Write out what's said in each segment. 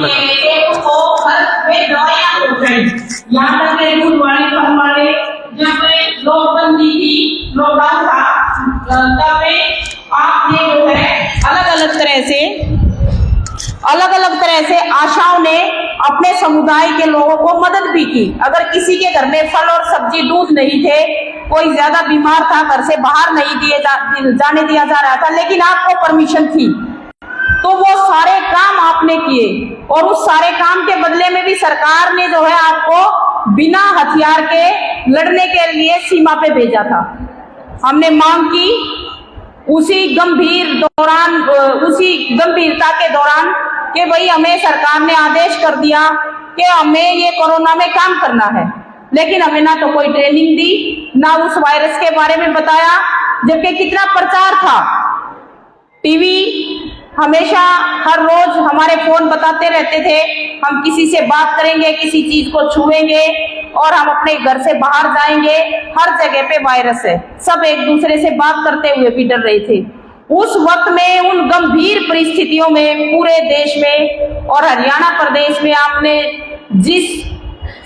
मुझे लगा। उसको घर में दवाइयां पहुंचाई, यहाँ तक के दूध वाले फल वाले, जब नोटबंदी की लॉकडाउन था तब आपने जो है अलग अलग तरह से आशाओं ने अपने समुदाय के लोगों को मदद भी की। अगर किसी के घर में फल और सब्जी दूध नहीं थे, कोई ज्यादा बीमार था, घर से बाहर नहीं जाने दिया जा रहा था, लेकिन आपको परमिशन थी, तो वो सारे काम आपने किए और उस सारे काम के बदले में भी सरकार ने जो है आपको बिना हथियार के लड़ने के लिए सीमा पे भेजा था। हमने मांग की, उसी गंभीरता के दौरान कि भाई हमें सरकार ने आदेश कर दिया कि हमें ये कोरोना में काम करना है, लेकिन हमें ना तो कोई ट्रेनिंग दी, ना उस वायरस के बारे में बताया, जबकि कितना प्रचार था। टीवी हमेशा हर रोज हमारे फोन बताते रहते थे, हम किसी से बात करेंगे, किसी चीज को छुएंगे और हम अपने घर से बाहर जाएंगे, हर जगह पे वायरस है, सब एक दूसरे से बात करते हुए भी डर रहे थे। उस वक्त में उन गंभीर परिस्थितियों में पूरे देश में और हरियाणा प्रदेश में आपने जिस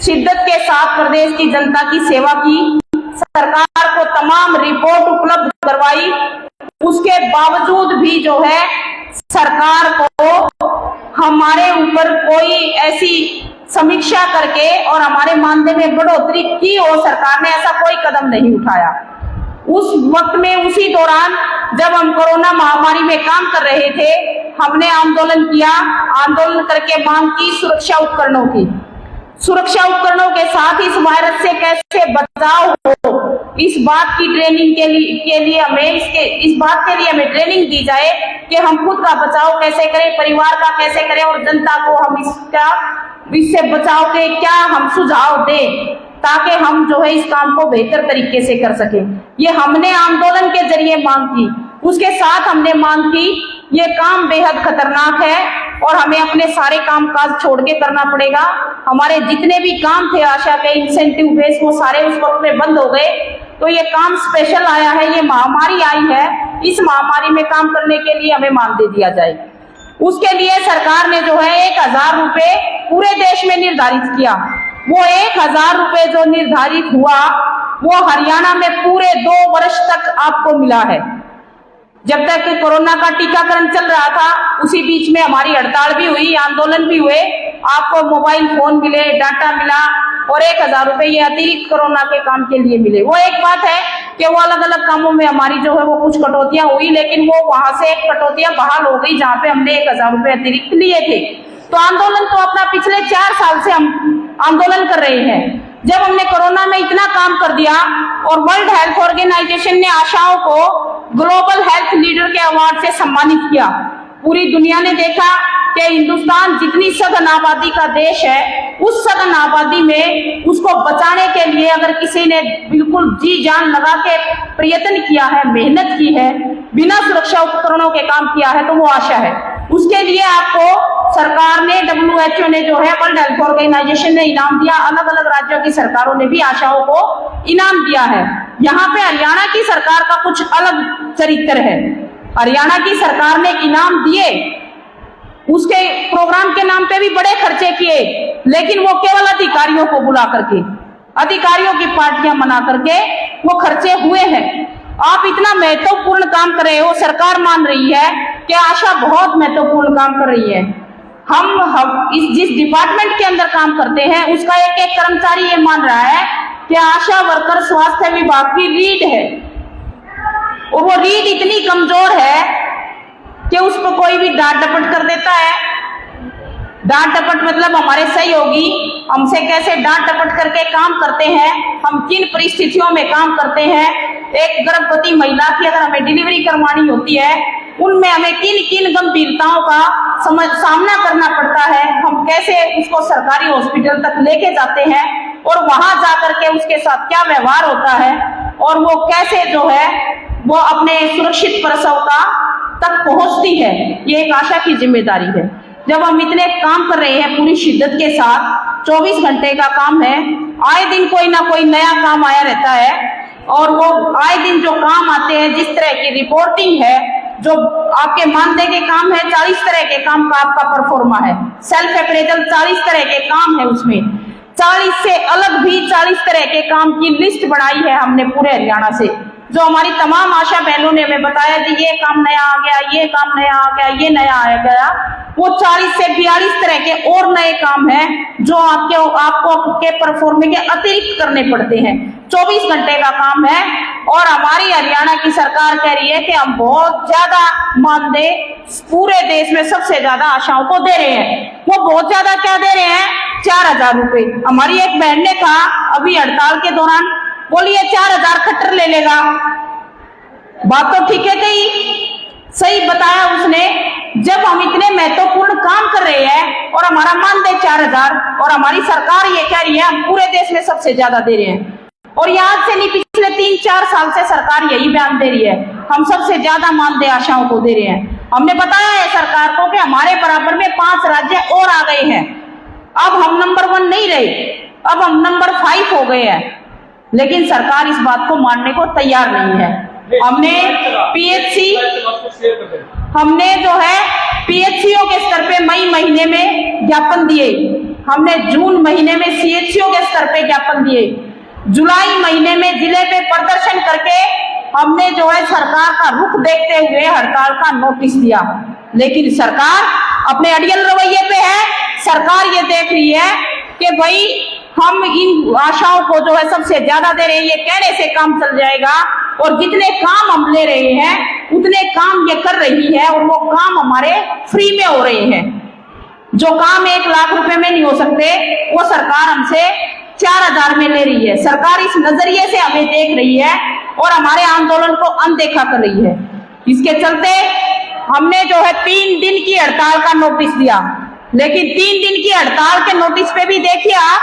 शिद्दत के साथ प्रदेश की जनता की सेवा की, सरकार को तमाम रिपोर्ट उपलब्ध करवाई, उसके बावजूद भी जो है सरकार को हमारे ऊपर कोई ऐसी समीक्षा करके और हमारे मानदेय में बढ़ोतरी की हो, सरकार ने ऐसा कोई कदम नहीं उठाया। उस वक्त में, उसी दौरान जब हम कोरोना महामारी में काम कर रहे थे, हमने आंदोलन किया, आंदोलन करके मांग की सुरक्षा उपकरणों की। सुरक्षा उपकरणों के साथ इस वायरस से कैसे बचाव हो, इस बात की ट्रेनिंग के लिए हमें ट्रेनिंग दी जाए कि हम खुद का बचाव कैसे करें, परिवार का कैसे करें और जनता को हम इससे बचाव के क्या हम सुझाव दें, ताकि हम जो है इस काम को बेहतर तरीके से कर सकें। ये हमने आंदोलन के जरिए मांग की। उसके साथ हमने मांग की, ये काम बेहद खतरनाक है और हमें अपने सारे काम काज छोड़ के करना पड़ेगा। हमारे जितने भी काम थे आशा के इंसेंटिव बेस, वो सारे उस वक्त में बंद हो गए। तो ये काम स्पेशल आया है, ये महामारी आई है, इस महामारी में काम करने के लिए हमें मानदेय दिया जाए। उसके लिए सरकार ने जो है 1000 रुपए पूरे देश में निर्धारित किया। वो 1000 रुपए जो निर्धारित हुआ, वो हरियाणा में पूरे 2 वर्ष तक आपको मिला है। जब तक कोरोना का टीकाकरण चल रहा था, उसी बीच में हमारी हड़ताल भी हुई, आंदोलन भी हुए, आपको मोबाइल फोन मिले, डाटा मिला और 1000 रुपए ये अतिरिक्त कोरोना के काम के लिए मिले। वो एक बात है कि वो अलग अलग कामों में हमारी जो है वो कुछ कटौतियां हुई, लेकिन वो वहां से एक कटौतियां बहाल हो गई जहां पे हमने 1000 रुपए अतिरिक्त लिए थे। तो आंदोलन तो अपना पिछले 4 साल से हम आंदोलन कर रहे हैं। जब हमने कोरोना में इतना काम कर दिया और वर्ल्ड हेल्थ ऑर्गेनाइजेशन ने आशाओं को ग्लोबल हेल्थ लीडर के अवार्ड से सम्मानित किया, पूरी दुनिया ने देखा कि हिंदुस्तान जितनी सघन आबादी का देश है, उस सघन आबादी में उसको बचाने के लिए अगर किसी ने बिल्कुल जी जान लगा के प्रयत्न किया है, मेहनत की है, बिना सुरक्षा उपकरणों के काम किया है, तो वो आशा है। उसके लिए आपको सरकार ने, WHO ने जो है, वर्ल्ड हेल्थ ऑर्गेनाइजेशन ने इनाम दिया, अलग अलग राज्यों की सरकारों ने भी आशाओं को इनाम दिया है। यहाँ पे हरियाणा की सरकार का कुछ अलग चरित्र है। हरियाणा की सरकार ने इनाम दिए, उसके प्रोग्राम के नाम पे भी बड़े खर्चे किए, लेकिन वो केवल अधिकारियों को बुला करके, अधिकारियों की पार्टियां मना करके वो खर्चे हुए हैं। आप इतना महत्वपूर्ण काम कर रहे हो, सरकार मान रही है कि आशा बहुत महत्वपूर्ण काम कर रही है। हम जिस डिपार्टमेंट के अंदर काम करते हैं, उसका एक एक कर्मचारी ये मान रहा है कि आशा वर्कर स्वास्थ्य विभाग की रीढ़ है, और वो रीढ़ इतनी कमजोर है कि उस पर कोई भी डांट डपट कर देता है। डांट डपट मतलब हमारे सहयोगी हमसे कैसे डांट डपट करके काम करते हैं, हम किन परिस्थितियों में काम करते हैं। एक गर्भवती महिला की अगर हमें डिलीवरी करवानी होती है, उनमें हमें किन किन गंभीरताओं का सामना करना पड़ता है, हम कैसे उसको सरकारी हॉस्पिटल तक लेके जाते हैं और वहां जाकर के उसके साथ क्या व्यवहार होता है, और वो कैसे जो है वो अपने सुरक्षित प्रसव का तक पहुंचती है, ये एक आशा की जिम्मेदारी है। जब हम इतने काम कर रहे हैं पूरी शिद्दत के साथ, 24 घंटे का काम है, आए दिन कोई ना कोई नया काम आया रहता है, और वो आए दिन जो काम आते हैं, जिस तरह की रिपोर्टिंग है, जो आपके मानदेय के काम है, 40 तरह के काम का आपका परफॉर्मा है। सेल्फ अप्रेजल 40 तरह के काम है, उसमें 40 से अलग भी 40 तरह के काम की लिस्ट बनाई है हमने पूरे हरियाणा से। जो हमारी तमाम आशा बहनों ने हमें बताया कि ये काम नया आ गया, ये काम नया आ गया, ये नया आ गया, वो 40 से 42 तरह के और नए काम हैं जो आपको आपके परफॉर्मे के अतिरिक्त करने पड़ते हैं। 24 घंटे का काम है और हमारी हरियाणा की सरकार कह रही है कि हम बहुत ज्यादा मानदेय पूरे देश में सबसे ज्यादा आशाओं को दे रहे हैं। वो बहुत ज्यादा क्या दे रहे हैं? 4,000 रुपए। हमारी एक बहन ने कहा अभी हड़ताल के दौरान, बोलिए 4,000 खट्टर ले लेगा। बात तो ठीक है, कही सही बताया उसने। जब हम इतने महत्वपूर्ण काम कर रहे हैं और हमारा मानदेय 4,000 और हमारी सरकार ये कह रही है हम पूरे देश में सबसे ज्यादा दे रहे हैं, और याद से नहीं, पिछले 3-4 साल से सरकार यही बयान दे रही है हम सबसे ज्यादा मानदेय आशाओं को दे रहे हैं। हमने बताया है सरकार को कि हमारे बराबर में 5 राज्य और आ गए हैं। अब हम नंबर 1 नहीं रहे, अब हम नंबर 5 हो गए हैं, लेकिन सरकार इस बात को मानने को तैयार नहीं है। हमने जो है पीएचसीओ के स्तर पे मई महीने में ज्ञापन दिए, हमने जून महीने में सीएचसीओ के स्तर पे ज्ञापन दिए, जुलाई महीने में जिले पे प्रदर्शन करके हमने जो है सरकार का रुख देखते हुए हड़ताल का नोटिस दिया। लेकिन सरकार अपने अड़ियल रवैये पे है। सरकार ये देख रही है कि भाई हम इन आशाओं को जो है सबसे ज्यादा दे रहे हैं, ये कहने से काम चल जाएगा, और जितने काम हम ले रहे हैं उतने काम ये कर रही है, और वो काम हमारे फ्री में हो रहे हैं। जो काम 1 लाख रुपए में नहीं हो सकते वो सरकार हमसे 4,000 में ले रही है। सरकार इस नजरिए से हमें देख रही है और हमारे आंदोलन को अनदेखा कर रही है। इसके चलते हमने जो है 3 दिन की हड़ताल का नोटिस दिया, लेकिन 3 दिन की हड़ताल के नोटिस पे भी देखिए आप,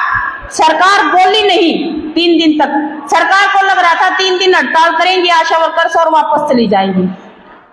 सरकार बोली नहीं 3 दिन तक। सरकार को लग रहा था 3 दिन हड़ताल करेंगी आशा वर्कर्स और वापस चली जाएंगी।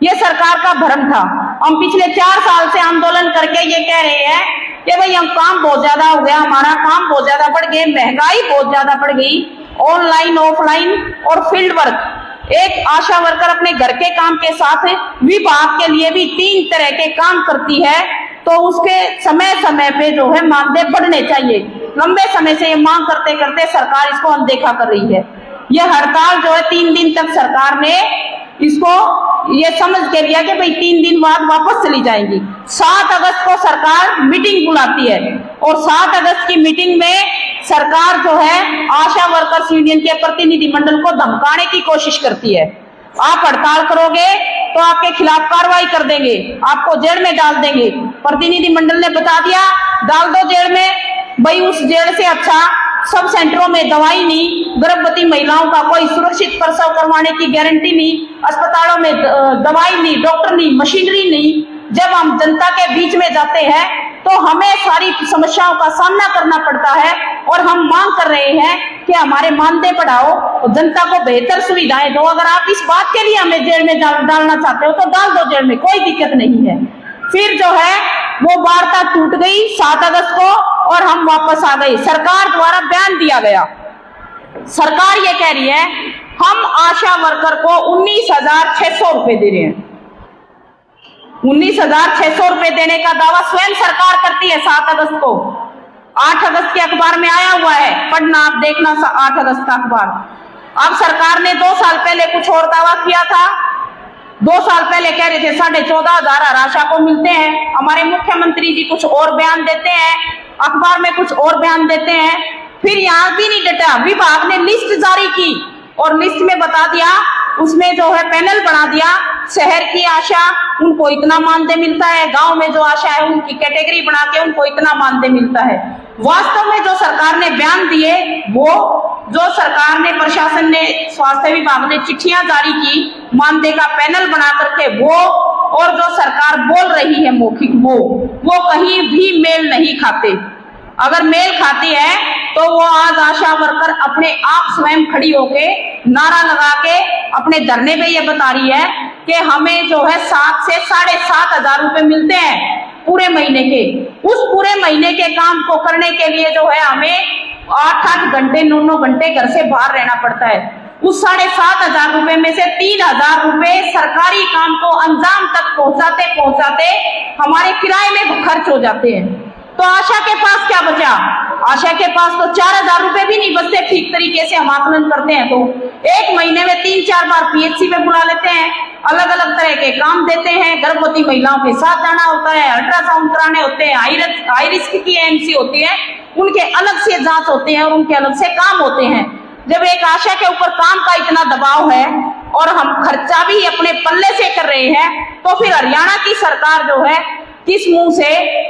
ये सरकार का भ्रम था। हम पिछले 4 साल से आंदोलन करके ये कह रहे हैं कि भाई हम काम बहुत ज्यादा हो गया, हमारा काम बहुत ज्यादा बढ़ गए, महंगाई बहुत ज्यादा बढ़ गई, ऑनलाइन ऑफलाइन और फील्ड वर्क। एक आशा वर्कर अपने घर के काम के साथ विभाग के लिए भी 3 तरह के काम करती है, तो उसके समय समय पे जो है मानदेय बढ़ने चाहिए। लंबे समय से ये मांग करते करते सरकार इसको अनदेखा कर रही है। ये हड़ताल जो है 3 दिन तक सरकार ने इसको ये समझ के लिया कि भाई 3 दिन बाद वापस चली जाएंगी। 7 अगस्त को सरकार मीटिंग बुलाती है और 7 अगस्त की मीटिंग में सरकार जो है आशा वर्कर्स यूनियन के प्रतिनिधि मंडल को धमकाने की कोशिश करती है। आप हड़ताल करोगे तो आपके खिलाफ कार्रवाई कर देंगे, आपको जेल में डाल देंगे। प्रतिनिधि मंडल ने बता दिया डाल दो जेल में। भाई उस जेल से अच्छा सब सेंटरों में दवाई नहीं, गर्भवती महिलाओं का कोई सुरक्षित प्रसव करवाने की गारंटी नहीं, अस्पतालों में दवाई नहीं, डॉक्टर नहीं, मशीनरी नहीं। जब हम जनता के बीच में जाते हैं तो हमें सारी समस्याओं का सामना करना पड़ता है, और हम मांग कर रहे हैं कि हमारे मानदेय बढ़ाओ और जनता को बेहतर सुविधाएं दो। अगर आप इस बात के लिए हमें जेल में डालना चाहते हो तो डाल दो जेल में, कोई दिक्कत नहीं है। फिर जो है वो वार्ता टूट गई 7 अगस्त को और हम वापस आ गए। सरकार द्वारा बयान दिया गया, सरकार ये कह रही है हम आशा वर्कर को 19,600 रुपए दे रहे हैं। 19,600 रुपए देने का दावा स्वयं सरकार करती है 7 अगस्त को। 8 अगस्त के अखबार में आया हुआ है, पढ़ना आप देखना 8 अगस्त का अखबार। अब सरकार ने 2 साल पहले कुछ और दावा किया था। 2 साल पहले कह रहे थे 14,500 हर आशा को मिलते हैं। हमारे मुख्यमंत्री जी कुछ और बयान देते हैं, अखबार में कुछ और बयान देते हैं। फिर यहाँ भी नहीं डटा, विभाग ने लिस्ट जारी की और लिस्ट में बता दिया, उसमें जो है पैनल बना दिया। शहर की आशा उनको इतना मानदेय मिलता है, गांव में जो आशा है उनकी कैटेगरी बना के उनको इतना मानदेय मिलता है। वास्तव में जो सरकार ने बयान दिए, वो जो सरकार ने, प्रशासन ने, स्वास्थ्य विभाग ने चिट्ठियां जारी की मानदेय का पैनल बना करके, वो और जो सरकार बोल रही है मौखिक, वो कहीं भी मेल नहीं खाते। अगर मेल खाती है तो वो आज आशा वर्कर अपने आप स्वयं खड़ी होके नारा लगा के अपने धरने पे ये बता रही है कि हमें जो है 7 से 7,500 रुपए मिलते हैं पूरे महीने के। उस पूरे महीने के काम को करने के लिए जो है हमें 8-8 घंटे 9-9 घंटे घर से बाहर रहना पड़ता है। उस 7,500 रुपए में से 3,000 रुपए सरकारी काम को अंजाम तक पहुंचाते पहुंचाते हमारे किराए में खर्च हो जाते हैं। तो आशा के पास क्या बचा? आशा के पास तो 4,000 रुपए भी नहीं बचते। ठीक तरीके से हम आकलन करते हैं तो एक महीने में 3-4 बार पीएचसी में बुला लेते हैं, अलग अलग तरह के काम देते हैं, गर्भवती महिलाओं के साथ जाना होता है, अल्ट्रासाउंड कराने होते हैं, हाई रिस्क की एएनसी होती है, उनके अलग से जांच होते हैं और उनके अलग से काम होते हैं। जब एक आशा के ऊपर काम का इतना दबाव है और हम खर्चा भी अपने पल्ले से कर रहे हैं, तो फिर हरियाणा की सरकार जो है किस मुंह से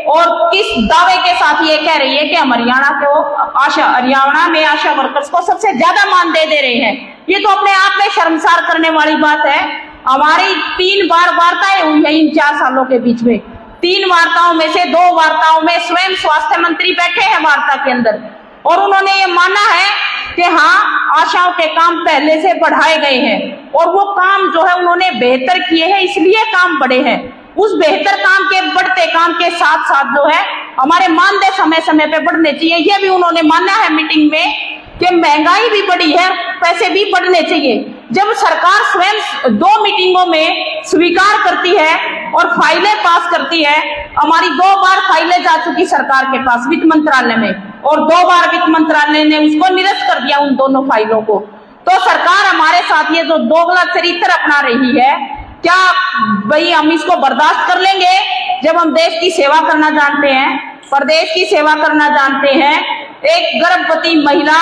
और किस दावे के साथ ये कह रही है कि हम हरियाणा में आशा वर्कर्स को सबसे ज्यादा मान दे रहे हैं? ये तो अपने आप में शर्मसार करने वाली बात है। हमारी 3 बार वार्ताएं हुई है इन 4 सालों के बीच में। 3 वार्ताओं में से 2 वार्ताओं में स्वयं स्वास्थ्य मंत्री बैठे हैं वार्ता के अंदर और उन्होंने ये माना है कि हाँ, आशाओं के काम पहले से बढ़ाए गए हैं और वो काम जो है उन्होंने बेहतर किए हैं, इसलिए काम बढ़े हैं। उस बेहतर काम के बढ़ते काम के साथ साथ जो है हमारे मानदेय समय समय पे बढ़ने चाहिए, ये भी उन्होंने माना है मीटिंग में कि महंगाई भी बढ़ी है, पैसे भी बढ़ने चाहिए। जब सरकार स्वयं 2 मीटिंगों में स्वीकार करती है और फाइलें पास करती है, हमारी 2 बार फाइलें जा चुकी सरकार के पास वित्त मंत्रालय में और 2 बार वित्त मंत्रालय ने उसको निरस्त कर दिया उन दोनों फाइलों को। तो सरकार हमारे साथ ये जो दोगला चरित्र अपना रही है, क्या भाई हम इसको बर्दाश्त कर लेंगे? जब हम देश की सेवा करना जानते हैं, प्रदेश की सेवा करना जानते हैं, एक गर्भवती महिला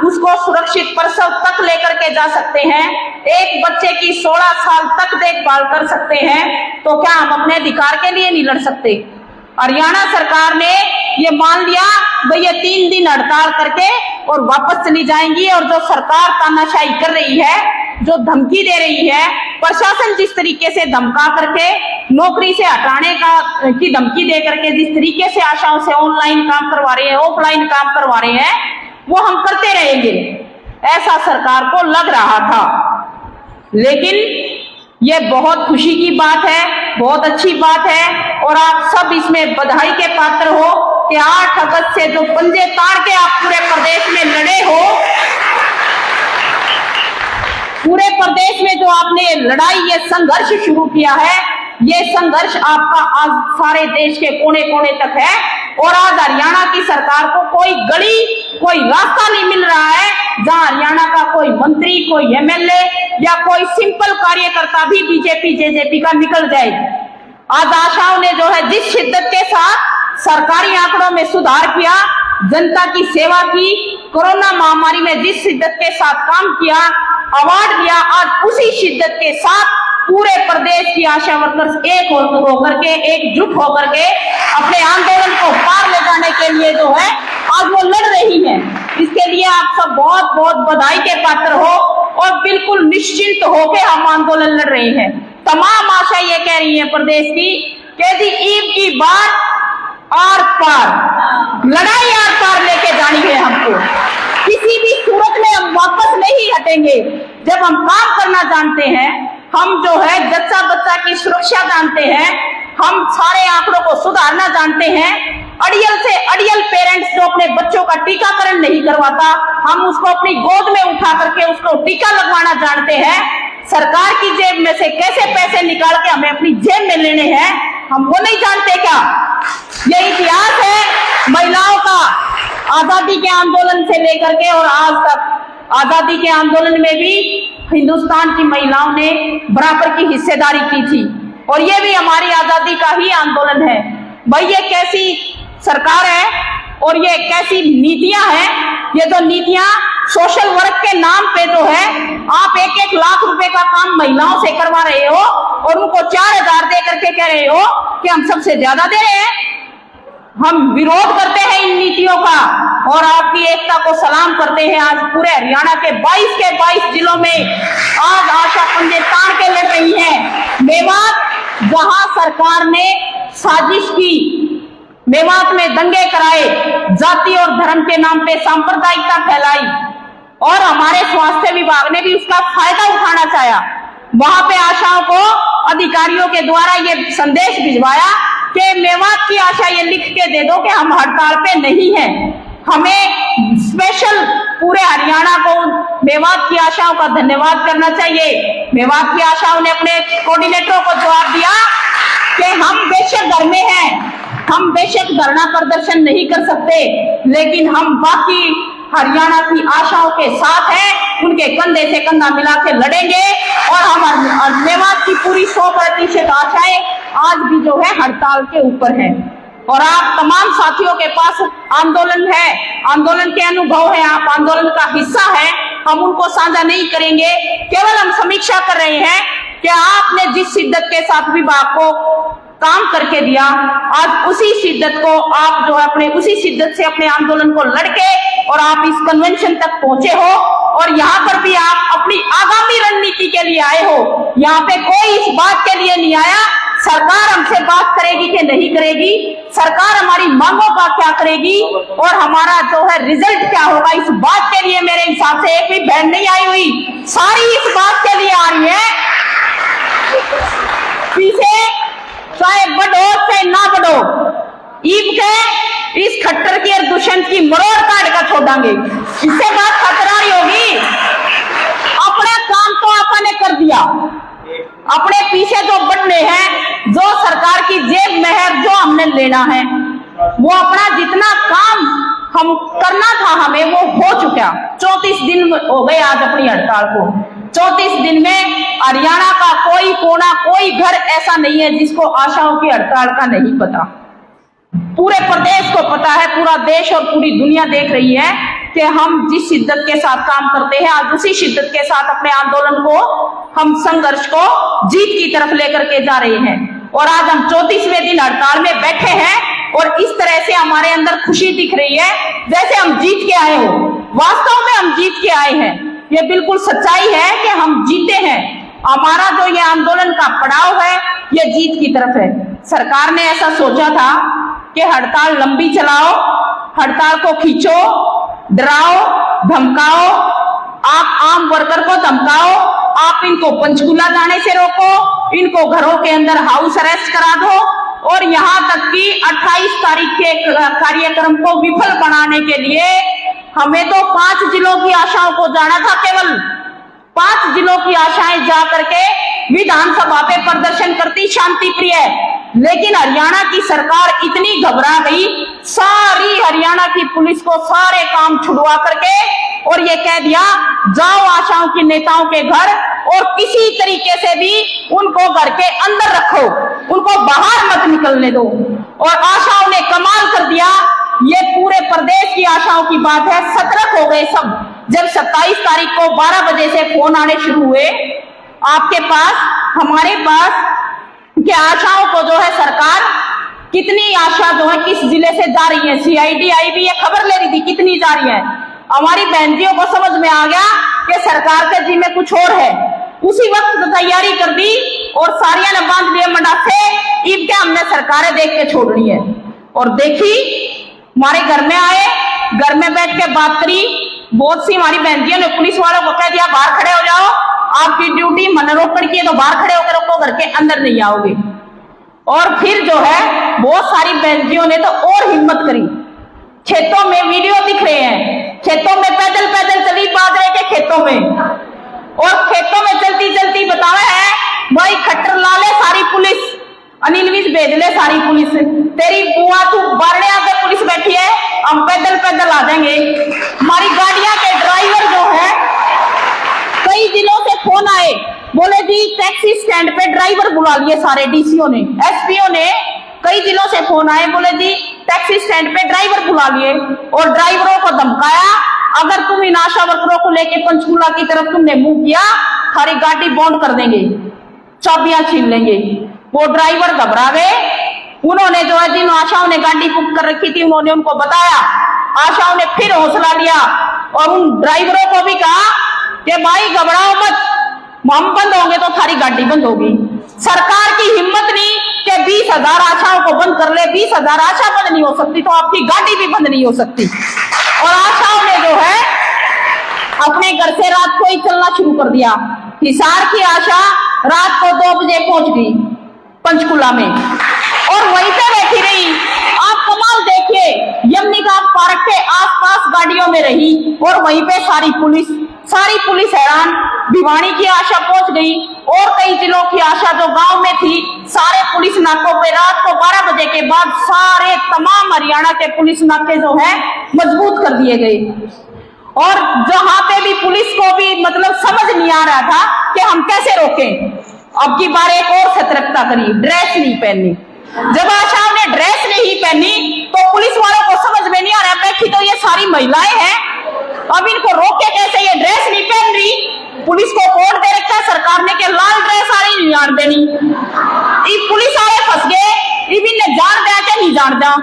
उसको सुरक्षित प्रसव तक लेकर के जा सकते हैं, एक बच्चे की 16 साल तक देखभाल कर सकते हैं, तो क्या हम अपने अधिकार के लिए नहीं लड़ सकते? हरियाणा सरकार ने ये मान लिया भाई ये 3 दिन हड़ताल करके और वापस चली जाएंगी। और जो सरकार तानाशाही कर रही है, जो धमकी दे रही है, प्रशासन जिस तरीके से धमका करके नौकरी से हटाने की धमकी दे करके जिस तरीके से आशाओं से ऑनलाइन काम करवा रहे हैं, ऑफलाइन काम करवा रहे हैं, वो हम करते रहेंगे, ऐसा सरकार को लग रहा था। लेकिन ये बहुत खुशी की बात है, बहुत अच्छी बात है और आप सब इसमें बधाई के पात्र हो कि 8 अगस्त से जो पंजे ताड़ के आप पूरे प्रदेश में लड़े हो, पूरे प्रदेश में जो आपने लड़ाई, ये संघर्ष शुरू किया है, ये संघर्ष आपका आज सारे देश के कोने कोने तक है। और आज हरियाणा की सरकार को कोई गली, कोई रास्ता नहीं मिल रहा है जहां हरियाणा का कोई मंत्री, कोई एमएलए या कोई सिंपल कार्यकर्ता भी बीजेपी जेजेपी का निकल जाए। आज आशाओं ने जो है जिस शिद्दत के साथ सरकारी आंकड़ों में सुधार किया, जनता की सेवा की, कोरोना महामारी में जिस शिद्दत के साथ काम किया, अवार्ड दिया, आज उसी शिद्दत के साथ पूरे प्रदेश की आशा वर्कर्स एक होकर के, एकजुट होकर के अपने आंदोलन को पार ले जाने के लिए जो है आज वो लड़ रही है। इसके लिए आप सब बहुत बहुत बधाई के पात्र हो और बिल्कुल निश्चिंत होकर हम आंदोलन लड़ रहे हैं। तमाम आशा ये कह रही है प्रदेश की कि जी ईद की बात आर पार, लड़ाई आर पार लेके जानी है हमको, किसी भी सूरत में हम वापस नहीं हटेंगे। जब हम काम करना जानते हैं, हम जो है जच्चा बच्चा की सुरक्षा जानते हैं, हम सारे आंकड़ों को सुधारना जानते हैं, अड़ियल से अड़ियल पेरेंट्स जो अपने बच्चों का टीकाकरण नहीं करवाता, हम उसको अपनी गोद में उठा करके उसको टीका लगवाना जानते हैं। सरकार की जेब में से कैसे पैसे निकाल के हमें अपनी जेब में लेने हैं, हम वो नहीं जानते क्या? ये इतिहास है महिलाओं का, आजादी के आंदोलन से लेकर के और आज तक। आजादी के आंदोलन में भी हिंदुस्तान की महिलाओं ने बराबर की हिस्सेदारी की थी और ये भी हमारी आजादी का ही आंदोलन है। भाई ये कैसी सरकार है और ये कैसी नीतियां हैं? ये जो नीतियां सोशल वर्क के नाम पे जो है आप 1-1 लाख रुपए का काम महिलाओं से करवा रहे हो और उनको 4,000 दे करके कह रहे हो कि हम सबसे ज्यादा दे रहे हैं। हम विरोध करते हैं इन नीतियों का और आपकी एकता को सलाम करते हैं। आज पूरे हरियाणा के 22 के 22 जिलों में आज आशा पंजे ताड़ के लड़ रही है। मेवात जहां सरकार ने साजिश की, मेवात में दंगे कराए, जाति और धर्म के नाम पे सांप्रदायिकता फैलाई और हमारे स्वास्थ्य विभाग ने भी उसका फायदा उठाना चाहा। वहां पे आशाओं को अधिकारियों के द्वारा ये संदेश भिजवाया कि मेवात की आशा ये लिख के दे दो कि हम हड़ताल पे नहीं हैं, हमें स्पेशल पूरे हरियाणा को मेवात की आशाओं का धन्यवाद करना चाहिए। मेवात की आशाओं ने अपने कोऑर्डिनेटरों को जवाब दिया कि हम बेशक घर में हैं, हम बेशक धरना प्रदर्शन नहीं कर सकते, लेकिन हम बाकी हरियाणा की आशाओं के साथ हैं, उनके कंधे से कंधा मिला के लड़ेंगे और हम मेवात की पूरी 100% आशाएं आज भी जो है हड़ताल के ऊपर है। और आप तमाम साथियों के पास आंदोलन है, आंदोलन के अनुभव है, आप आंदोलन का हिस्सा है, हम उनको साझा नहीं करेंगे, केवल हम समीक्षा कर रहे हैं कि आपने जिस शिद्दत के साथ विभाग को काम करके दिया, आज उसी शिद्दत को आप जो है अपने उसी शिद्दत से अपने आंदोलन को लड़के और आप इस कन्वेंशन तक पहुंचे हो और यहाँ पर भी आप अपनी आगामी रणनीति के लिए आए हो। यहाँ पे कोई इस बात के लिए नहीं आया सरकार हमसे बात करेगी कि नहीं करेगी, सरकार हमारी मांगों का क्या करेगी और हमारा जो है रिजल्ट क्या होगा, इस बात के लिए मेरे हिसाब से एक भी बहन नहीं आई हुई, सारी इस बात के लिए आ रही है। पीछे चाहे बढ़ो चाहे ना बढ़ो, ईब के इस खट्टर की और दुष्यंत की मरोड़ काट कर छोड़ांगे, इससे बात खतराई होगी। अपने काम तो आपने कर दिया, अपने पीछे जो बढ़ने हैं, जो सरकार की जेब में है, जो हमने लेना है, वो अपना जितना काम हम करना था हमें वो हो चुका। 34 दिन हो गए आज अपनी हड़ताल को। 34 दिन में हरियाणा का कोई कोना कोई घर ऐसा नहीं है जिसको आशाओं की हड़ताल का नहीं पता। पूरे प्रदेश को पता है, पूरा देश और पूरी दुनिया देख रही है कि हम जिस शिद्दत के साथ काम करते हैं, आज उसी शिद्दत के साथ अपने आंदोलन को, हम संघर्ष को जीत की तरफ लेकर के जा रहे हैं। और आज हम 34वें दिन हड़ताल में बैठे हैं और इस तरह से हमारे अंदर खुशी दिख रही है जैसे हम जीत के आए हो। वास्तव में हम जीत के आए हैं, ये बिल्कुल सच्चाई है कि हम जीते हैं। हमारा जो ये आंदोलन का पड़ाव है ये जीत की तरफ है। सरकार ने ऐसा सोचा था कि हड़ताल लंबी चलाओ, हड़ताल को खींचो, डराओ, धमकाओ, आप आम वर्कर को धमकाओ, आप इनको पंचकूला जाने से रोको, इनको घरों के अंदर हाउस अरेस्ट करा दो और यहाँ तक कि 28 तारीख के कार्यक्रम को विफल बनाने के लिए हमें तो 5 जिलों की आशाओं को जाना था, केवल 5 जिलों की आशाएं जा करके विधानसभा पे प्रदर्शन करती शांति प्रिय, लेकिन हरियाणा की सरकार इतनी घबरा गई, सारी हरियाणा की पुलिस को सारे काम छुड़वा करके और ये कह दिया जाओ आशाओं की नेताओं के घर और किसी तरीके से भी उनको घर के अंदर रखो, उनको बाहर मत निकलने दो। और आशाओं ने कमाल कर दिया, ये पूरे प्रदेश की आशाओं की बात है, सतर्क हो गए सब। जब 27 तारीख को 12 बजे से फोन आने शुरू हुए आपके पास, हमारे पास, कि आशाओं को जो है सरकार कितनी आशा जो है किस जिले से जा रही है, CID आई भी ये खबर ले रही थी कितनी जा रही है। हमारी बहनजियों को समझ में आ गया कि सरकार के जिम्मे कुछ और है, उसी वक्त तैयारी कर दी और सारिया ने बांध लिए मंडासे, ईद के हमने सरकारें देख के छोड़नी है। और देखी, हमारे घर में आए, घर में बैठ के बात करी, बहुत सी हमारी बहनजियों ने पुलिस वालों को कह दिया बाहर खड़े हो जाओ, आपकी ड्यूटी मनोरोपण की है तो बाहर खड़े होकर रोको, घर के अंदर नहीं आओगे। और फिर जो है बहुत सारी बहनजियों ने तो और हिम्मत करी, खेतों में वीडियो दिख रहे हैं, खेतों में पैदल पैदल चली बाजरे के खेतों में, और खेतों में चलती चलती बतावे है भाई खट्टर ला ले सारी पुलिस, अनिल विज भेज ले सारी पुलिस, तेरी बुआ तू बारने आगे पुलिस बैठी है, हम पैदल पैदल आ जाएंगे। हमारी गाड़ियां के ड्राइवर जो है कई दिनों से फोन आए, बोले जी टैक्सी स्टैंड पे ड्राइवर बुला लिए सारे DCO ने, SPO ने, कई दिनों से फोन आए, बोले जी टैक्सी स्टैंड पे ड्राइवर बुला लिए और ड्राइवरों को धमकाया, अगर तुम इन आशा वर्करों को लेके पंचकूला की तरफ तुमने मुंह किया, सारी गाड़ी बॉन्ड कर देंगे, चाबियां छीन लेंगे। वो ड्राइवर घबरा गए, उन्होंने जो है जिन आशाओं ने गाड़ी बुक कर रखी थी उन्होंने उनको बताया, आशाओं ने फिर हौसला दिया और उन ड्राइवरों को भी कहा कि भाई घबराओ मत, हम बंद होंगे तो थारी गाड़ी बंद होगी। सरकार की हिम्मत नहीं कि 20,000 आशाओं को बंद कर ले, 20,000 आशा बंद नहीं हो सकती तो आपकी गाड़ी भी बंद नहीं हो सकती। और आशाओं ने जो है अपने घर से रात को ही चलना शुरू कर दिया। हिसार की आशा रात को 2 बजे पहुंच गई पंचकूला में और वहीं पे बैठी रही। आप कमाल देखिए, यमुना पार्क के आसपास गाड़ियों गाड़ियों में रही और वहीं पे सारी पुलिस हैरान। भिवानी की आशा पहुंच गई और कई जिलों की आशा जो गांव में थी, सारे पुलिस नाकों पे रात को 12 बजे के बाद सारे तमाम हरियाणा के पुलिस नाके जो है मजबूत कर दिए गए। और जहां पे भी पुलिस को भी मतलब समझ नहीं आ रहा था कि हम कैसे रोकें, अब की बार एक और सतर्कता करी, ड्रेस नहीं पहननी। जब आशाओं ने ड्रेस नहीं पहनी तो पुलिस वालों को समझ में नहीं आ रहा, बैठी तो ये सारी महिलाएं हैं, अब इनको रोके कैसे, ये ड्रेस नहीं पहन रही। पुलिस को कोड दे रखा है सरकार ने कि लाल ड्रेस आ रही नहीं आन देनी। पुलिस वाले फंस गए, इन्हें जान दिया कि नहीं जान दिया।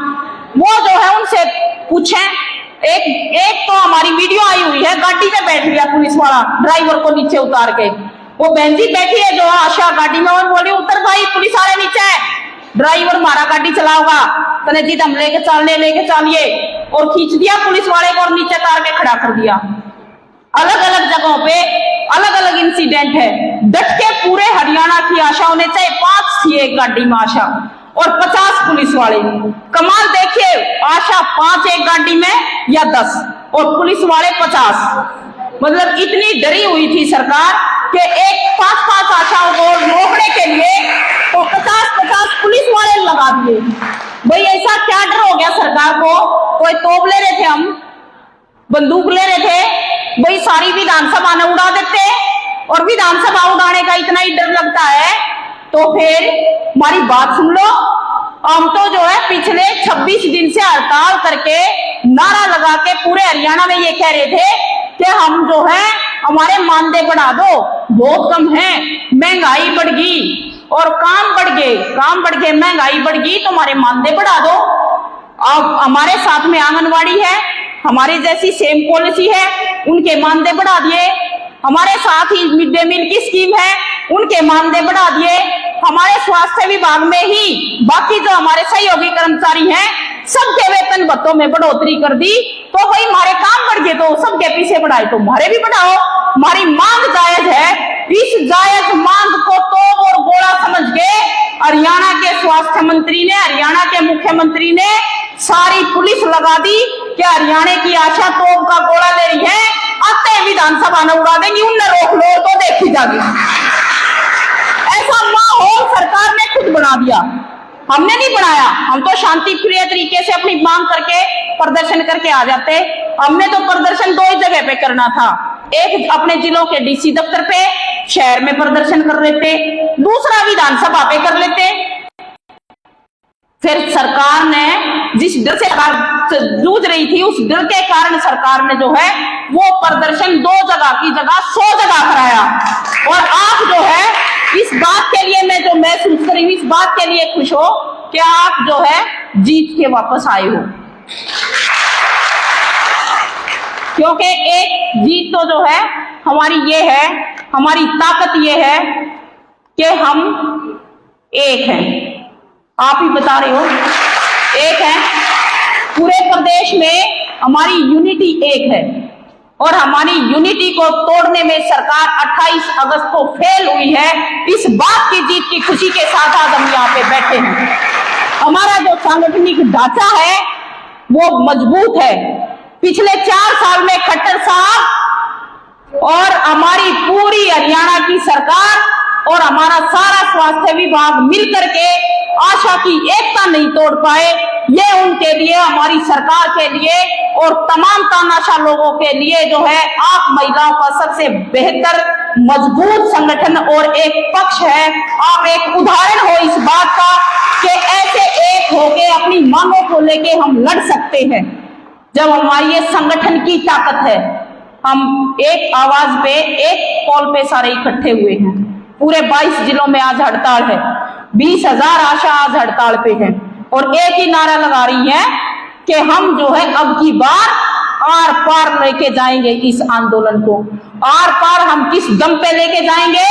वो जो है उनसे पूछे, एक तो हमारी वीडियो आई हुई है, गाड़ी में बैठ गया पुलिस वाला ड्राइवर को नीचे उतार के, वो बहन जी बैठी है जो आशा गाड़ी में, और बोली उतर भाई पुलिस वाले नीचे है, ड्राइवर मारा गाड़ी चलाओगा, कने जी हम लेके चलिए, और खींच दिया पुलिस वाले को और नीचे तार के खड़ा कर दिया। अलग अलग जगहों पे अलग अलग इंसिडेंट है। डट के पूरे हरियाणा की आशाओं ने, चाहे 5 थी एक गाड़ी में आशा और 50 पुलिस वाले, कमाल देखिए, आशा 5 एक गाड़ी में या 10 और पुलिस वाले 50, मतलब इतनी डरी हुई थी सरकार कि एक 5 आशाओं को रोकने के लिए तो 50 पुलिस वाले लगा दिए। भाई ऐसा क्या डर हो गया सरकार को, कोई तोप ले रहे थे, हम बंदूक ले रहे थे, भाई सारी विधानसभा ने उड़ा देते, और विधानसभा उड़ाने का इतना ही डर लगता है तो फिर हमारी बात सुन लो। हम तो जो है पिछले 26 दिन से हड़ताल करके नारा लगा के पूरे हरियाणा में ये कह रहे थे कि हम जो है हमारे मानदेय बढ़ा दो, बहुत कम है, महंगाई बढ़ गई और काम बढ़ गए, महंगाई बढ़ गई तो हमारे मानदेय बढ़ा दो। अब हमारे साथ में आंगनवाड़ी है, हमारे जैसी सेम पॉलिसी है, उनके मानदेय बढ़ा दिए। हमारे साथ ही मिड डे मील की स्कीम है, उनके मानदेय बढ़ा दिए। हमारे स्वास्थ्य विभाग में ही बाकी जो हमारे सहयोगी कर्मचारी हैं सबके वेतन भत्तों में बढ़ोतरी कर दी। तो भाई हमारे काम बढ़ गए तो सबके पीछे बढ़ाए तो हमारे भी बढ़ाओ। हमारी मांग जायज है, इस जायज मांग को तोप और गोला समझ के हरियाणा के स्वास्थ्य मंत्री ने, हरियाणा के मुख्यमंत्री ने सारी पुलिस लगा दी कि हरियाणा की आशा तोप का गोला ले रही है, आते विधानसभा ने उड़ा देंगी, उनने रोक लो तो देखी जाएगी। ऐसा माहौल सरकार ने खुद बना दिया, हमने नहीं बनाया। हम तो शांति प्रिय तरीके से अपनी मांग करके प्रदर्शन करके आ जाते। हमने तो प्रदर्शन 2 ही जगह पे करना था, एक अपने जिलों के डीसी दफ्तर पे शहर में प्रदर्शन कर लेते, दूसरा विधानसभा पे कर लेते। फिर सरकार ने जिस डर से जूझ रही थी, उस डर के कारण सरकार ने जो है वो प्रदर्शन 2 जगह की जगह 100 जगह कराया। और आप जो है इस बात के लिए मैं जो महसूस करी, इस बात के लिए खुश हो कि आप जो है जीत के वापस आए हो, क्योंकि एक जीत तो जो है हमारी ये है, हमारी ताकत ये है कि हम एक हैं। आप ही बता रहे हो, एक है, पूरे प्रदेश में हमारी यूनिटी एक है, और हमारी यूनिटी को तोड़ने में सरकार 28 अगस्त को फेल हुई है। इस बात की जीत की खुशी के साथ आज हम यहाँ पे बैठे हैं। हमारा जो सांगठनिक ढांचा है वो मजबूत है। पिछले 4 साल में खट्टर साहब और हमारी पूरी हरियाणा की सरकार और हमारा सारा स्वास्थ्य विभाग मिलकर के आशा की एकता नहीं तोड़ पाए। ये उनके लिए, हमारी सरकार के लिए और तमाम तानाशाह लोगों के लिए जो है आप महिलाओं का सबसे बेहतर मजबूत संगठन और एक पक्ष है। आप एक उदाहरण हो इस बात का कि ऐसे एक होके अपनी मांगों को लेके हम लड़ सकते हैं। जब हमारी ये संगठन की ताकत है, हम एक आवाज पे, एक कॉल पे सारे इकट्ठे हुए हैं। पूरे 22 जिलों में आज हड़ताल है, 20,000 आशा आज हड़ताल पे हैं और एक ही नारा लगा रही है कि हम जो है अब की बार आर पार लेके जाएंगे इस आंदोलन को। आर पार हम किस दम पे लेके जाएंगे?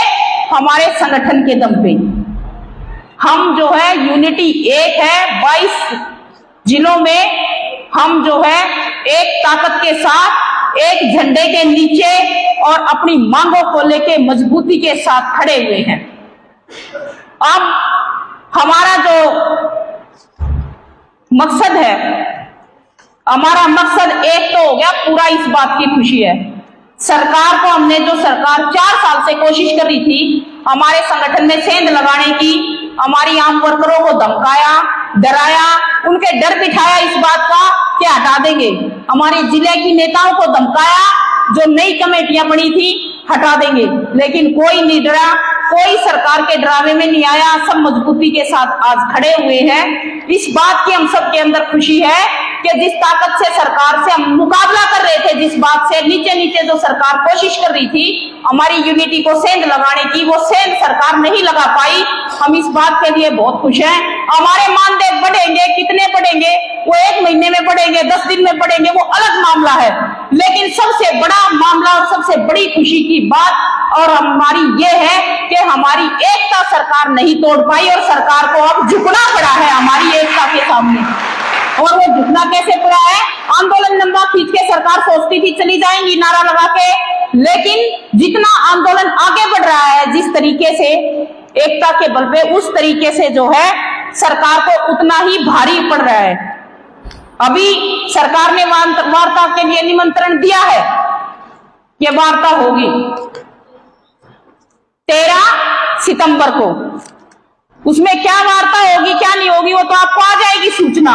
हमारे संगठन के दम पे। हम जो है यूनिटी एक है, 22 जिलों में हम जो है एक ताकत के साथ, एक झंडे के नीचे और अपनी मांगों को लेके मजबूती के साथ खड़े हुए हैं। अब हमारा जो मकसद है, हमारा मकसद एक तो हो गया, पूरा इस बात की खुशी है सरकार को हमने जो सरकार 4 साल से कोशिश कर रही थी हमारे संगठन में सेंध लगाने की, हमारी आम वर्करों को धमकाया, डराया, उनके डर बिठाया इस बात का कि हटा देंगे, हमारे जिले की नेताओं को धमकाया, जो नई कमेटियां बनी थी हटा देंगे, लेकिन कोई नहीं डरा, कोई सरकार के डरावे में नहीं आया, सब मजबूती के साथ आज खड़े हुए हैं। इस बात की हम सब के अंदर खुशी है कि जिस ताकत से सरकार से हम मुकाबला कर रहे थे, जिस बात से नीचे नीचे जो सरकार कोशिश कर रही थी हमारी यूनिटी को सेंध लगाने की, वो सेंध सरकार नहीं लगा पाई। हम इस बात के लिए बहुत खुश हैं। हमारे मानदेय बढ़ेंगे, कितने बढ़ेंगे, वो 1 महीने में बढ़ेंगे, 10 दिन में बढ़ेंगे, वो अलग मामला है, लेकिन सबसे बड़ा मामला और सबसे बड़ी खुशी की बात और हमारी ये है कि हमारी एकता सरकार नहीं तोड़ पाई और सरकार को अब झुकना पड़ा है हमारी एकता के सामने। और वो झुकना कैसे पड़ा है? आंदोलन लंबा खींच के सरकार सोचती थी चली जाएंगी नारा लगा के, लेकिन जितना आंदोलन आगे बढ़ रहा है जिस तरीके से एकता के बल पे, उस तरीके से जो है सरकार को उतना ही भारी पड़ रहा है। अभी सरकार ने वार्ता के लिए निमंत्रण दिया है, ये वार्ता होगी 13 सितंबर को। उसमें क्या वार्ता होगी क्या नहीं होगी वो तो आपको आ जाएगी सूचना,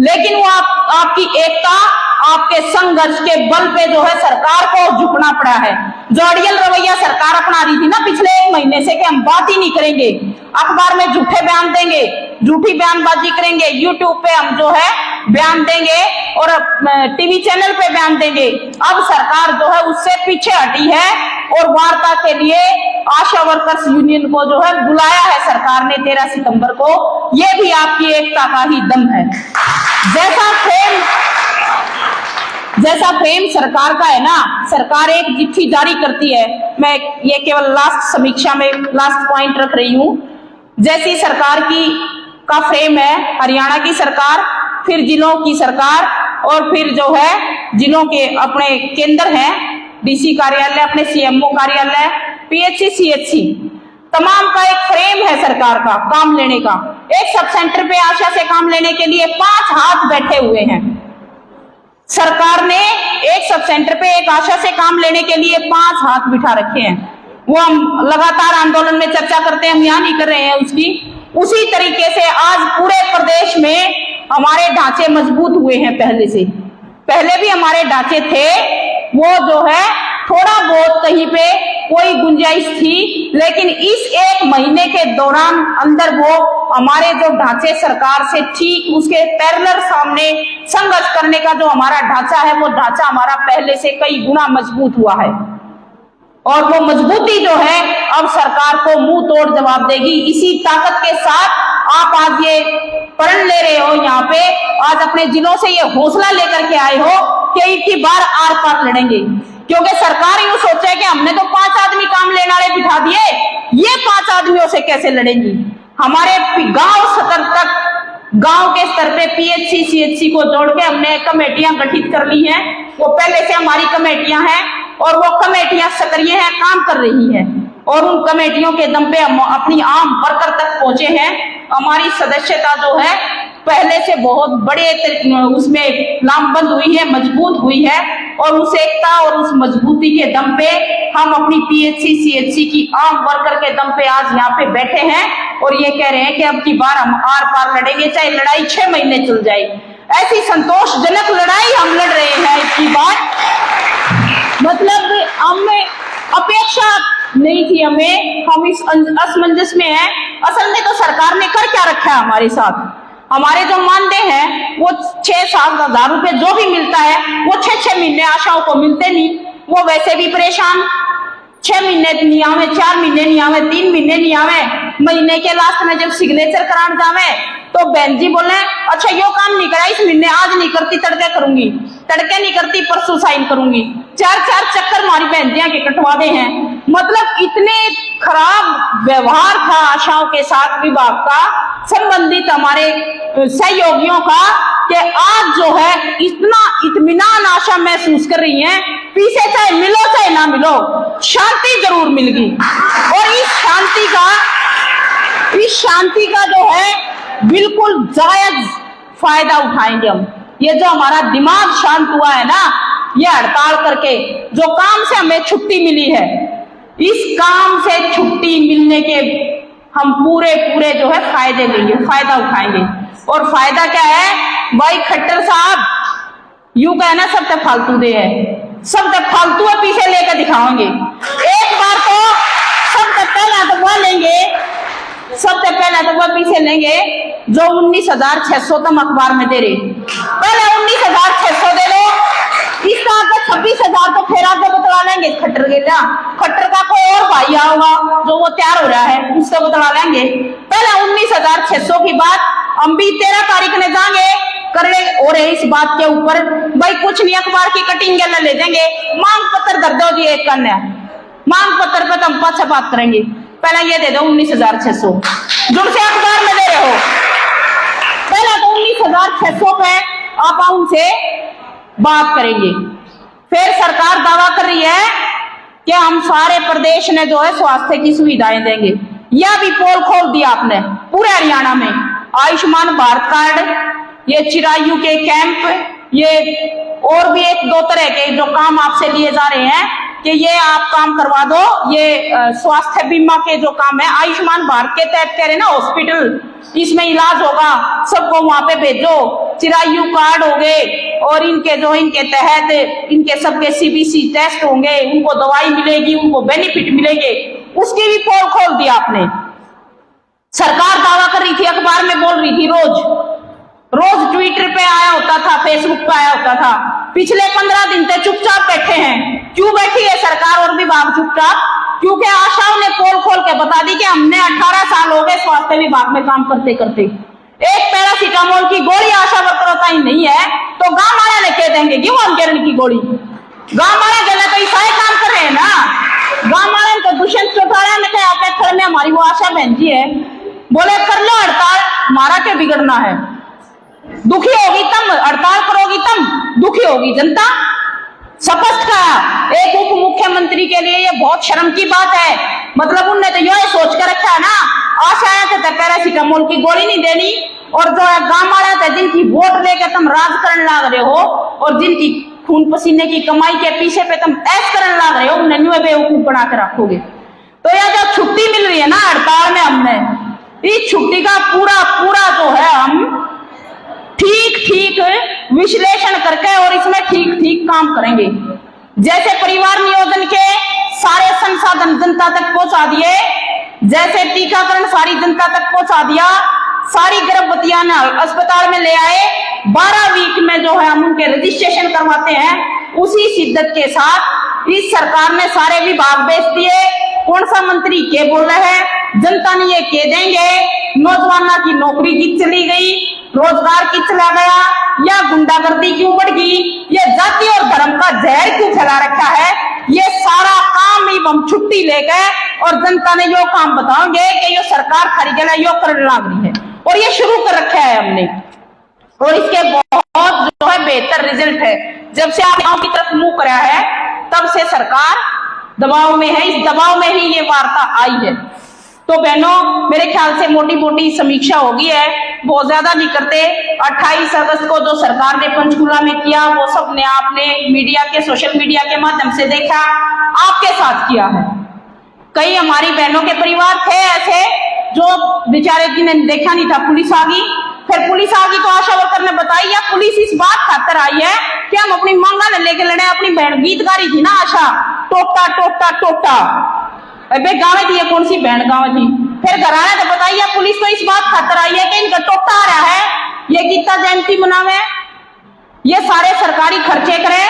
लेकिन वो आपकी एकता, आपके संघर्ष के बल पे जो है सरकार को झुकना पड़ा है। जो अड़ियल रवैया सरकार अपना रही थी ना पिछले 1 महीने से कि हम बात ही नहीं करेंगे, अखबार में झूठे बयान देंगे, झूठी बयानबाजी करेंगे, यूट्यूब पे हम जो है बयान देंगे और टीवी चैनल पे बयान देंगे, अब सरकार जो है उससे पीछे हटी है और वार्ता के लिए आशा वर्कर्स यूनियन को जो है बुलाया है सरकार ने 13 सितंबर को। ये भी आपकी एकता का ही दम है। जैसा फ्रेम सरकार का है ना, सरकार एक चिट्ठी जारी करती है, मैं ये केवल लास्ट समीक्षा में लास्ट पॉइंट रख रही हूं। जैसी सरकार का फ्रेम है, हरियाणा की सरकार, फिर जिलों की सरकार और फिर जो है जिलों के अपने केंद्र हैं, डीसी कार्यालय, अपने सीएमओ कार्यालय, पीएचसी, सीएचसी, तमाम का एक फ्रेम है सरकार का काम लेने का। एक सब सेंटर पे आशा से काम लेने के लिए 5 हाथ बैठे हुए हैं। सरकार ने एक सब सेंटर पे एक आशा से काम लेने के लिए 5 हाथ बिठा रखे हैं। वो हम लगातार आंदोलन में चर्चा करते हैं, हम यहाँ नहीं कर रहे हैं उसकी। उसी तरीके से आज पूरे प्रदेश में हमारे ढांचे मजबूत हुए हैं। पहले भी हमारे ढांचे थे, वो जो है थोड़ा बहुत कहीं पे कोई गुंजाइश थी, लेकिन इस 1 महीने के दौरान अंदर वो हमारे जो ढांचे सरकार से ठीक उसके पैरेलल सामने संघर्ष करने का जो हमारा ढांचा है, वो ढांचा हमारा पहले से कई गुना मजबूत हुआ है और वो मजबूती जो है अब सरकार को मुंह तोड़ जवाब देगी। इसी ताकत के साथ आप आज ये प्रण ले रहे हो, यहाँ पे आज अपने जिलों से ये हौसला लेकर के आए हो कि एक ही बार आर पार लड़ेंगे, क्योंकि सरकार यूं सोचे कि हमने तो 5 आदमी काम लेने वाले बिठा दिए, ये 5 आदमियों से कैसे लड़ेंगी। हमारे गांव स्तर तक, गांव के स्तर पे पीएचसी, सीएचसी को जोड़ के हमने कमेटियां गठित कर ली हैं। वो पहले से हमारी कमेटियां हैं और वो कमेटियां सक्रिय हैं, काम कर रही हैं और उन कमेटियों के दम पे हम अपनी आम वर्कर तक पहुंचे हैं। हमारी सदस्यता जो है पहले से बहुत बड़े उसमें लामबंद हुई है, मजबूत हुई है और उस एकता और उस मजबूती के दम पे हम अपनी पीएचसी, सीएचसी की आम वर्कर के दम पे आज यहाँ पे बैठे हैं और ये कह रहे हैं कि अब की बार हम आर पार लड़ेंगे, चाहे लड़ाई 6 महीने चल जाए। ऐसी संतोषजनक लड़ाई हम लड़ रहे हैं इसकी बार। मतलब हमें अपेक्षा नहीं थी, हम इस असमंजस में हैं। असल में तो सरकार ने कर क्या रखा है हमारे साथ, हमारे जो मानदेय हैं वो 6-7 हजार रुपए जो भी मिलता है वो 6-6 महीने आशाओं को मिलते नहीं, वो वैसे भी परेशान, 6 महीने नहीं आवे, 4 महीने नहीं आवे, 3 महीने नहीं आवे, महीने के लास्ट में जब सिग्नेचर कराने जावे तो बहन जी बोले अच्छा यो काम नहीं करा इस महीने, आज नहीं करती तड़के करूंगी, तड़के नहीं करती परसों साइन करूंगी, 4-4 चक्कर हमारी बहन जी के कटवादे हैं। मतलब इतने खराब व्यवहार था आशाओं के साथ विभाग का, संबंधित हमारे सहयोगियों का, कि आज जो है इतना इत्मीनान आशा महसूस कर रही हैं, पीछे चाहे मिलो चाहे ना मिलो, शांति जरूर मिल गई। और इस शांति का जो है बिल्कुल जायज फायदा उठाएंगे हम। ये जो हमारा दिमाग शांत हुआ है ना, ये हड़ताल करके जो काम से हमें छुट्टी मिली है, इस काम से छुट्टी मिलने के हम पूरे पूरे जो है फायदे लेंगे, फायदा उठाएंगे। और फायदा क्या है भाई, खट्टर साहब यूं कहना सब तक फालतू दे है, सब तक फालतू है, पीछे लेकर दिखाएंगे। एक बार तो सब तक पहला तो वह लेंगे, सब तक पहला तो वह पीछे लेंगे जो 19,600 तुम अखबार में दे रहे, पहले 19,600 दे लो, इसका आगे 26,000 तो फिर आगे बतला लेंगे खट्टर के लिया। खट्टर का कोई और भाई होगा जो वो तैयार हो रहा है, उससे बतला लेंगे। पहले 19,600 की बात हम भी 13 तारीख ने जाएंगे करने और इस बात के ऊपर भाई कुछ नहीं, अखबार की कटिंग ले देंगे, मांग पत्र धर दो जी, एक करना मांग पत्र पे तुम पाछा बात करेंगे, पहले ये दे दो 19,600 जिनसे अखबार में दे रहे हो, पहले तो 19,600 पे आप उनसे बात करेंगे। फिर सरकार दावा कर रही है कि हम सारे प्रदेश ने जो है स्वास्थ्य की सुविधाएं देंगे, यह भी पोल खोल दिया आपने पूरे हरियाणा में। आयुष्मान भारत कार्ड, ये चिरायु के कैंप, ये और भी 1-2 तरह के जो काम आपसे लिए जा रहे हैं कि ये आप काम करवा दो, ये स्वास्थ्य बीमा के जो काम है आयुष्मान भारत के तहत कह रहे ना, हॉस्पिटल इसमें इलाज होगा, सबको वहां पे भेजो, चिरायु कार्ड हो गए और इनके जो इनके तहत इनके सबके सीबीसी टेस्ट होंगे, उनको दवाई मिलेगी, उनको बेनिफिट मिलेंगे, उसकी भी पोल खोल दिया आपने। सरकार दावा कर रही थी, अखबार में बोल रही थी, रोज ट्विटर पे आया होता था, फेसबुक पे आया होता था, पिछले 15 दिन से चुपचाप बैठे हैं। क्यों बैठी है सरकार और विभाग चुपचाप? क्योंकि आशाओं ने पोल खोल के बता दी कि हमने 18 साल हो गए स्वास्थ्य विभाग में काम करते करते, एक पैरासीटामोल की गोली आशा वर्करों ही नहीं है तो गांव वाले ने कह देंगे क्यों हम किरण की गोली, गांव वाले गले तो ईसाई काम कर रहे हैं ना, गांव वाले तो दुष्यंत चौटाला ने कहा आपके थड़ में हमारी वो आशा बहन जी है, बोले कर लो हड़ताल, हमारा क्या बिगड़ना है, दुखी होगी तुम, हड़ताल करोगी तुम, दुखी होगी जनता। स्पष्ट कहा, एक उप मुख्यमंत्री के लिए ये बहुत शर्म की बात है, मतलब उनने तो यही सोच कर रखा है ना, आशाएं थे पैरासीटामोल की गोली नहीं देनी, और जो है गांव वाले थे जिनकी वोट लेकर तुम राज करने लग रहे हो और जिनकी खून पसीने की कमाई के पीछे पे तुम ऐश करने लग रहे हो, उन्हें न्यू बेवकूफ बना के रखोगे। तो यह जो छुट्टी मिल रही है ना हड़ताल में, हमने इस छुट्टी का पूरा पूरा जो है हम ठीक विश्लेषण करके और इसमें ठीक काम करेंगे। जैसे परिवार नियोजन के सारे संसाधन जनता तक पहुंचा दिए, जैसे टीकाकरण सारी जनता तक पहुंचा दिया, सारी गर्भवतियां अस्पताल में ले आए, 12 वीक में जो है हम उनके रजिस्ट्रेशन करवाते हैं, उसी शिद्दत के साथ इस सरकार ने सारे विभाग बेच दिए। कौन सा मंत्री के बोल रहे हैं, जनता ने ये के देंगे, नौजवानों की नौकरी की चली गई, रोजगार की चला गया, या गुंडागर्दी क्यों बढ़ गई, ये जाति और धर्म का जहर क्यों फैला रखा है, ये सारा काम ही हम छुट्टी लेकर और जनता ने यो काम बताओगे कि यो सरकार खरी गला यो करने लग रही है, और ये शुरू कर रखा है हमने, और इसके बहुत जो है बेहतर रिजल्ट है। जब से आप गांव की तरफ मुंह कराया है तब से सरकार दबाव में है, इस दबाव में ही ये वार्ता आई है। तो बहनों, मेरे ख्याल से मोटी मोटी समीक्षा होगी है, बहुत ज्यादा नहीं करते। 28 अगस्त को जो सरकार ने पंचकूला में किया वो सबने आपने मीडिया के सोशल मीडिया के माध्यम से देखा, आपके साथ किया है। कई हमारी बहनों के परिवार थे ऐसे जो बेचारे जिन्हें देखा नहीं था, पुलिस आ गई, फिर पुलिस आ गई तो आशा वर्कर ने बताई या पुलिस इस बात खातर आई है कि हम अपनी मांगा न लेके लड़े। अपनी बहन गीत गा रही थी ना आशा, टोटा टोटा टोटा, अबे गाँव थी, कौन सी बहन गाँव थी, फिर घर आया तो बताइए पुलिस तो इस बात खातर आई है कि इनका टोटा आ रहा है, ये गीता जयंती मनावे, ये सारे सरकारी खर्चे करे,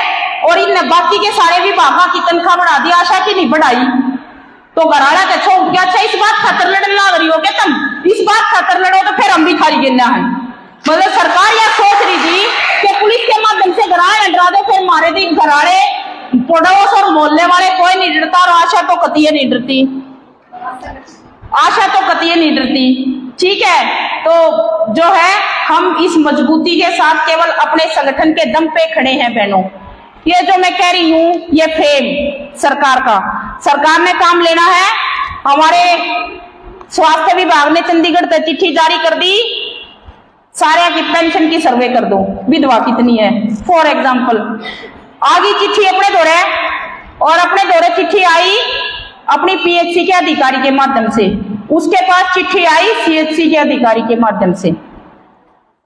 और इनने बाकी के सारे विभागों की तनख्वाह बढ़ा दी, आशा की नहीं बढ़ाई। तो घराड़ा का छोड़ गया, अच्छा इस बात खातर लड़ने लग रही हो क्या तुम, इस बात खातर लड़ो तो फिर हम भी खाली गिरना है। मतलब सरकार यह सोच रही थी कि पुलिस के माध्यम से घराड़े डरा दो, फिर मारे दिन घराड़े पड़ोस और मोहल्ले वाले कोई नहीं डरता, और आशा तो कतिये नहीं डरती, आशा तो कतिये नहीं डरती। ठीक है, तो जो है हम इस मजबूती के साथ केवल अपने संगठन के दम पे खड़े हैं बहनों। ये जो मैं कह रही हूं ये फ्रेम सरकार का, सरकार ने काम लेना है। हमारे स्वास्थ्य विभाग ने चंडीगढ़ तक चिट्ठी जारी कर दी सारे की पेंशन की सर्वे कर दो, विधवा कितनी है फॉर एग्जाम्पल। आगे चिट्ठी अपने दौरे, और अपने दौरे चिट्ठी आई अपनी पीएचसी के अधिकारी के माध्यम से, उसके पास चिट्ठी आई सीएचसी के अधिकारी के माध्यम से।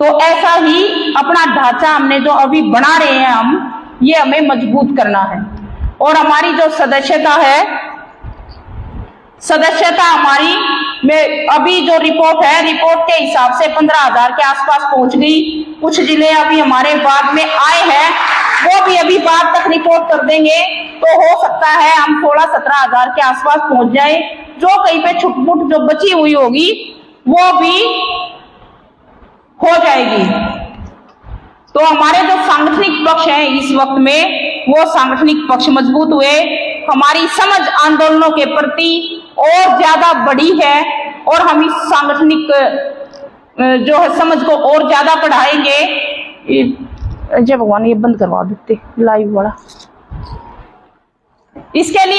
तो ऐसा ही अपना ढांचा हमने जो अभी बना रहे हैं हम, ये हमें मजबूत करना है। और हमारी जो सदस्यता है, सदस्यता हमारी में अभी जो रिपोर्ट है, रिपोर्ट के हिसाब से 15,000 के आसपास पहुंच गई। कुछ जिले अभी हमारे बाद में आए हैं, वो भी अभी बाद तक रिपोर्ट कर देंगे, तो हो सकता है हम 16-17,000 के आसपास पहुंच जाए। जो कहीं पे छुटपुट जो बची हुई होगी वो भी हो जाएगी। तो हमारे जो सांगठनिक पक्ष है इस वक्त में, वो सांगठनिक पक्ष मजबूत हुए, हमारी समझ आंदोलनों के प्रति और ज्यादा बढ़ी है, और हम इस सांगठनिक जो है समझ को और ज्यादा बढ़ाएंगे। जय भगवान, ये बंद करवा देते लाइव वाला। इसके लिए